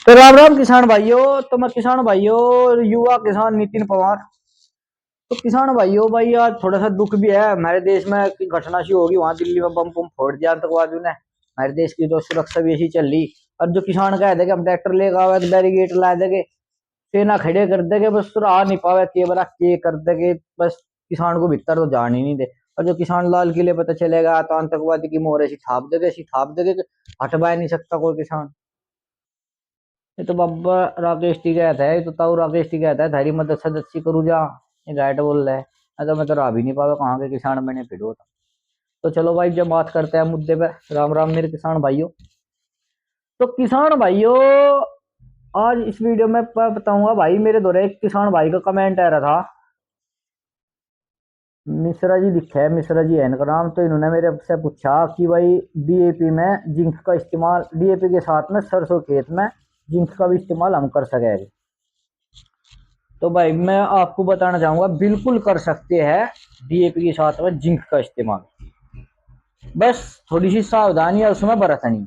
तो राम राम किसान भाइयों। तो मैं किसान भाइयों युवा किसान नितिन पवार। तो किसान भाइयों भाई आज थोड़ा सा दुख भी है। हमारे देश में की घटना सी होगी, वहां दिल्ली में बम बम फोड़ दिया आतंकवादियों ने। हमारे देश की तो सुरक्षा भी ऐसी चल रही। और जो किसान कह दे हम ट्रैक्टर लेकर आवे बैरिगेट ला देंगे, सेना खड़े कर देंगे, बस रहा नहीं पावे के बरा के कर देंगे। बस किसान को भीतर तो जान ही नहीं दे। और जो किसान लाल किले पता चलेगा तो आतंकवादी की मोहर ऐसी थाप देंगे कि हटवा नहीं सकता कोई किसान। ये तो बाबा राकेश टी कहता है, ये तो ताऊ राकेश टी कहता है थारी मदद सदस्य करू जा। ये गाइड बोल रहा है। तो मैं तो रहा भी नहीं पावा कहाँ के किसान मैंने फिर होता। तो चलो भाई जब बात करते हैं मुद्दे पे। राम राम मेरे किसान भाइयों। तो किसान भाइयों आज इस वीडियो में बताऊंगा भाई, मेरे द्वारा एक किसान भाई का कमेंट आ रहा था। मिश्रा जी लिखा है, मिश्रा जी है इनका नाम। तो इन्होंने मेरे से पूछा कि भाई डीएपी में जिंक का इस्तेमाल, डीएपी के साथ में सरसों खेत में जिंक का भी इस्तेमाल हम कर सकेंगे। तो भाई मैं आपको बताना चाहूंगा बिल्कुल कर सकते हैं डीएपी के साथ में जिंक का इस्तेमाल। बस थोड़ी सी सावधानी है उसमें बरतनी।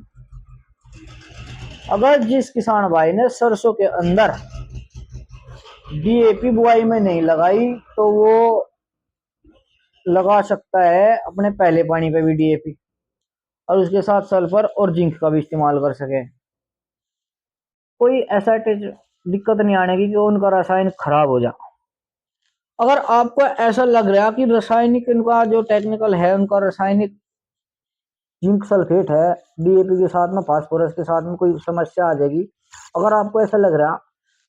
अगर जिस किसान भाई ने सरसों के अंदर डीएपी बुआई में नहीं लगाई तो वो लगा सकता है अपने पहले पानी पे भी डीएपी, और उसके साथ सल्फर और जिंक का भी इस्तेमाल कर सके। कोई ऐसा दिक्कत नहीं आने की कि उनका रासायनिक खराब हो जाए। अगर आपको ऐसा लग रहा है कि रासायनिक इनका जो टेक्निकल है उनका रासायनिक जिंक सल्फेट है, डीएपी के साथ में फास्फोरस के साथ में कोई समस्या आ जाएगी, अगर आपको ऐसा लग रहा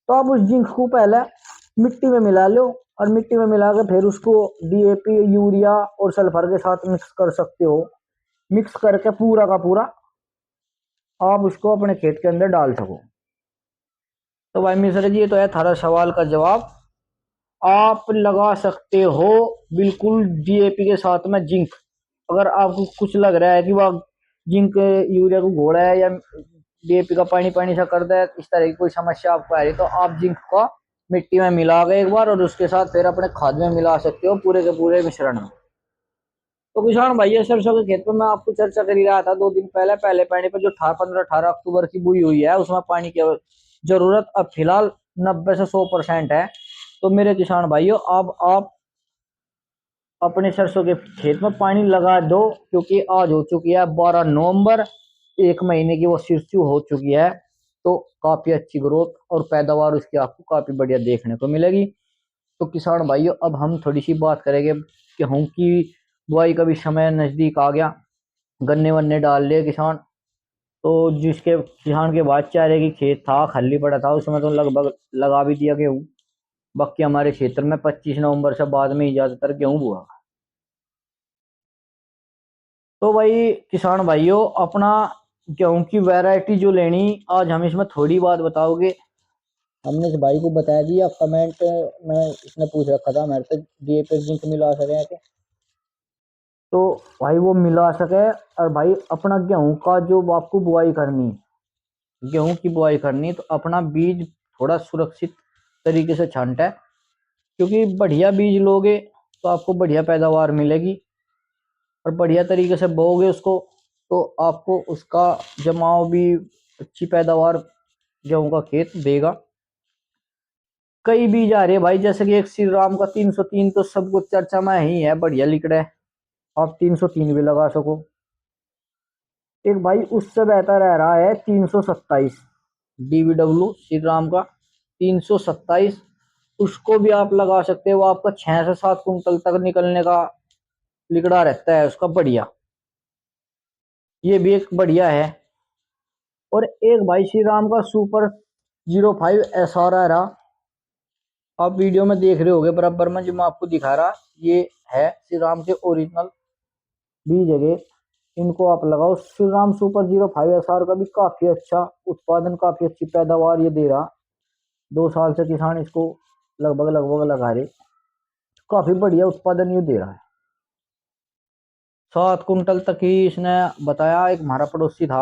तो आप उस जिंक को पहले मिट्टी में मिला लो, और मिट्टी में मिला के फिर उसको डीएपी यूरिया और सल्फर के साथ मिक्स कर सकते हो। मिक्स करके पूरा का पूरा आप उसको अपने खेत के अंदर डाल सको। तो भाई मिश्रा जी ये तो है थारा सवाल का जवाब। आप लगा सकते हो बिल्कुल डीएपी के साथ में जिंक। अगर आपको कुछ लग रहा है कि वह जिंक यूरिया को घोड़ा है या डीएपी का पानी पानी सा कर दे, इस तरह की कोई समस्या आपको आ रही तो आप जिंक का मिट्टी में मिला के एक बार और उसके साथ फिर अपने खाद में मिला सकते हो पूरे के पूरे मिश्रण में। तो किसान भाई सरसों के खेत में मैं आपको चर्चा कर ही रहा था 2 दिन पहले। पहले पानी पे जो 15-18 अक्टूबर की बुई हुई है उसमें पानी की जरूरत अब फिलहाल 90 से 100% है। तो मेरे किसान भाइयों अब आप अपने सरसों के खेत में पानी लगा दो, क्योंकि आज हो चुकी है 12 नवंबर। एक महीने की वो सिरसू हो चुकी है। तो काफी अच्छी ग्रोथ और पैदावार उसकी आपको काफी बढ़िया देखने को मिलेगी। तो किसान भाइयों अब हम थोड़ी सी बात करेंगे। गेहूं की बुआई का भी समय नजदीक आ गया। गन्ने वन्ने डाल लिए किसान। तो जिसके किसान के बाद चारे की खेत था खाली पड़ा था उसमें तो लगभग लगा भी दिया गेहूं। बाकी हमारे क्षेत्र में 25 नवंबर से बाद में ही ज्यादातर गेहूं बुआ। तो भाई किसान भाइयों अपना गेहूं की वैरायटी जो लेनी, आज हम इसमें थोड़ी बात बताओगे। हमने इस भाई को बता दिया कमेंट में, इसने पूछ रखा था मेरे से डीएपी जिंक मिला सके क्या? तो भाई वो मिला सके। और भाई अपना गेहूं का जो आपको बुआई करनी, गेहूं की बुआई करनी तो अपना बीज थोड़ा सुरक्षित तरीके से छांटा है, क्योंकि बढ़िया बीज लोगे तो आपको बढ़िया पैदावार मिलेगी। और बढ़िया तरीके से बोओगे उसको तो आपको उसका जमाव भी अच्छी पैदावार गेहूं का खेत देगा। कई बीज आ रहे हैं भाई, जैसे कि एक श्री राम का 303 तो सबको चर्चा में ही है, बढ़िया लिकड़ा है। आप 303 भी लगा सको। एक भाई उससे बेहतर रह रहा है 327 डीवीडब्ल्यू श्री राम का 327। उसको भी आप लगा सकते हो। आपका 6 से 7 कुंटल तक निकलने का लिकड़ा रहता है उसका बढ़िया। ये भी एक बढ़िया है। और एक भाई श्री राम का सुपर 05 SR आ रहा, आप वीडियो में देख रहे होगे बराबर में जो मैं आपको दिखा रहा, ये है श्री राम के ओरिजिनल बीज है। इनको आप लगाओ। श्री राम सुपर 05 SR का भी काफी अच्छा उत्पादन, काफी अच्छी पैदावार ये दे रहा। 2 साल से किसान इसको लगभग लगभग लगा रहे, काफी बढ़िया उत्पादन ये दे रहा है। 7 कुंटल तक ही इसने बताया। एक हमारा पड़ोसी था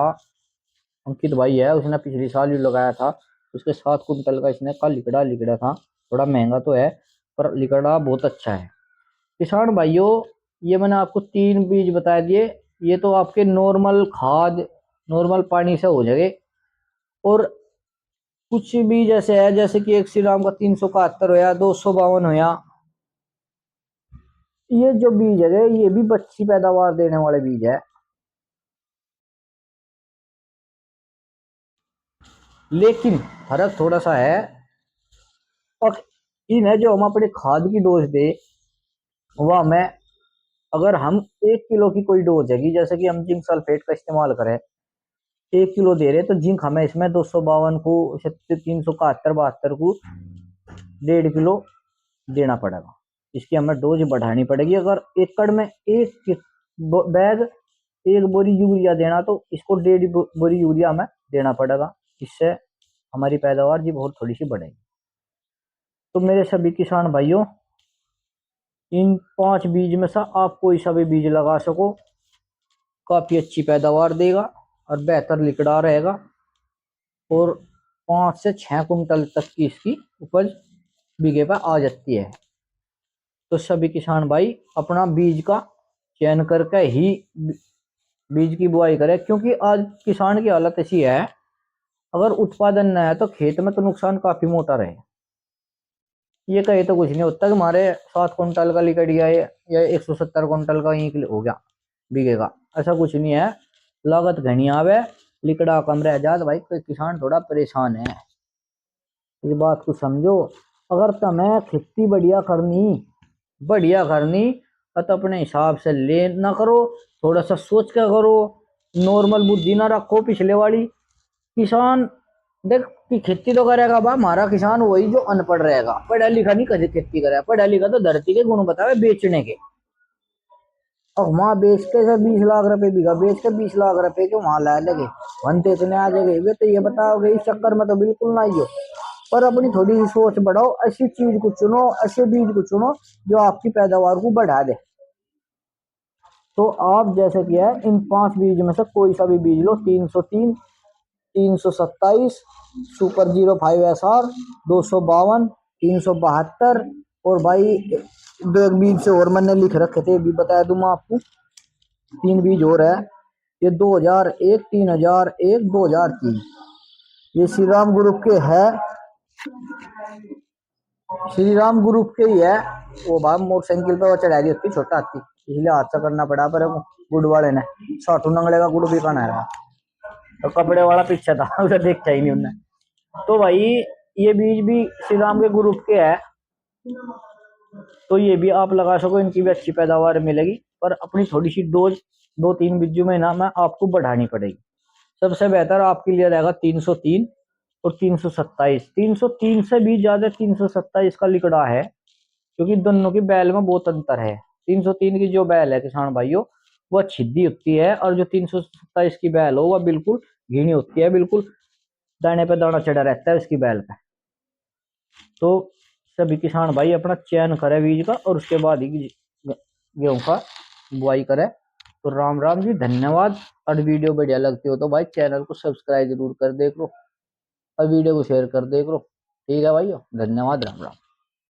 अंकित भाई है, उसने पिछले साल ही लगाया था। उसके 7 कुंटल का इसने का लिकड़ा लिकड़ा था। थोड़ा महंगा तो है पर लिकड़ा बहुत अच्छा है। किसान भाइयों ये मैंने आपको 3 बीज बता दिए। ये तो आपके नॉर्मल खाद नॉर्मल पानी से हो जाएंगे। और कुछ बीज ऐसे है जैसे कि एक श्री राम का 371 होया, 252 होया। ये जो बीज है ये भी अच्छी पैदावार देने वाले बीज है, लेकिन फर्क थोड़ा सा है। और इन है जो हम अपने खाद की डोज दे, वह हमें, अगर हम 1 किलो की कोई डोज है, जैसे कि हम जिंक सल्फेट का इस्तेमाल करें, 1 किलो दे रहे, तो जिंक हमें इसमें 252 को 371 72 को 1.5 किलो देना पड़ेगा। इसकी हमें डोज बढ़ानी पड़ेगी। अगर एकड़ में एक बैग, एक बोरी यूरिया देना, तो इसको 1.5 बोरी यूरिया हमें देना पड़ेगा। इससे हमारी पैदावार जी बहुत थोड़ी सी बढ़ेगी। तो मेरे सभी किसान भाइयों, इन 5 बीज में से आप कोई सा भी बीज लगा सको, काफी अच्छी पैदावार देगा और बेहतर लिकड़ा रहेगा, और 5 से 6 कुंटल तक की इसकी उपज बीघे पर आ जाती है। तो सभी किसान भाई अपना बीज का चयन करके ही बीज की बुआई करें, क्योंकि आज किसान की हालत ऐसी है, अगर उत्पादन न है तो खेत में तो नुकसान काफी मोटा रहे। ये कहे तो कुछ नहीं होता कि हमारे 7 कुंटल का लिकड़ गया या 170 कुंटल का ईंख हो गया बीघे का, ऐसा कुछ नहीं है। लागत घनी आवे, लिकड़ा कम रह जात भाई, कोई किसान थोड़ा परेशान है। इस बात को समझो। अगर तुम्हें खेती बढ़िया करनी तो अपने हिसाब से ले ना करो, थोड़ा सा सोच कर करो, नॉर्मल बुद्धि ना रखो पिछले वाली। किसान देख कि खेती तो करेगा बा, हमारा किसान वही जो अनपढ़ रहेगा, पढ़ा लिखा नहीं कभी खेती करेगा। पढ़ा लिखा तो धरती के गुण बतावे बेचने के, और वहां बेच के से 20 लाख रुपए बीघा बेच के 20 लाख रुपए के वहां ला लेंगे, बनते इतने आ जाएंगे। वे तो ये बताओगे इस चक्कर में तो बिल्कुल ना ही हो। पर अपनी थोड़ी सी सोच बढ़ाओ, ऐसी चीज को चुनो, ऐसे बीज को चुनो जो आपकी पैदावार को बढ़ा दे। तो आप जैसे कि है, इन 5 बीज में से कोई सा भी बीज लो, 303, 327, सुपर 05 SR, 252, 372, और भाई दो एक बीज से और मैंने लिख रखे थे, भी बता दूं मैं आपको। 3 बीज और है, ये 2001, 3001, 2003, ये श्री राम ग्रुप के है, श्री राम ग्रुप के ही है। वो भाई मोटरसाइकिल पे वो चढ़ा दी होती छोटा हाथी, इसलिए हादसा करना पड़ा, पर गुड़ वाले ने साठू नंगले का गुड़ भी खाना है, तो कपड़े वाला पीछे था उसे देखा ही नहीं उन्हें। तो भाई ये बीज भी श्री राम के ग्रुप के है, तो ये भी आप लगा सको, इनकी भी अच्छी पैदावार मिलेगी। पर अपनी थोड़ी सी डोज 2-3 बीजों में ना में आपको बढ़ानी पड़ेगी। सबसे बेहतर आपके लिए रहेगा 303 और 327। 303 से भी ज्यादा 327 का लिकड़ा है, क्योंकि दोनों की बैल में बहुत अंतर है। 303 की जो बैल है किसान भाइयों, वह छिद्दी होती है, और जो 327 की बैल हो वह बिल्कुल घीनी होती है, बिल्कुल दाने पे दाना चढ़ा रहता है उसकी बैल पे। तो सभी किसान भाई अपना चयन करे बीज का, और उसके बाद ही गेहूं का बुआई करे। तो राम राम जी, धन्यवाद। और वीडियो बढ़िया लगती हो तो भाई चैनल को सब्सक्राइब जरूर कर देख लो, और वीडियो को शेयर कर देख लो। ठीक है भाइयों, धन्यवाद, राम राम।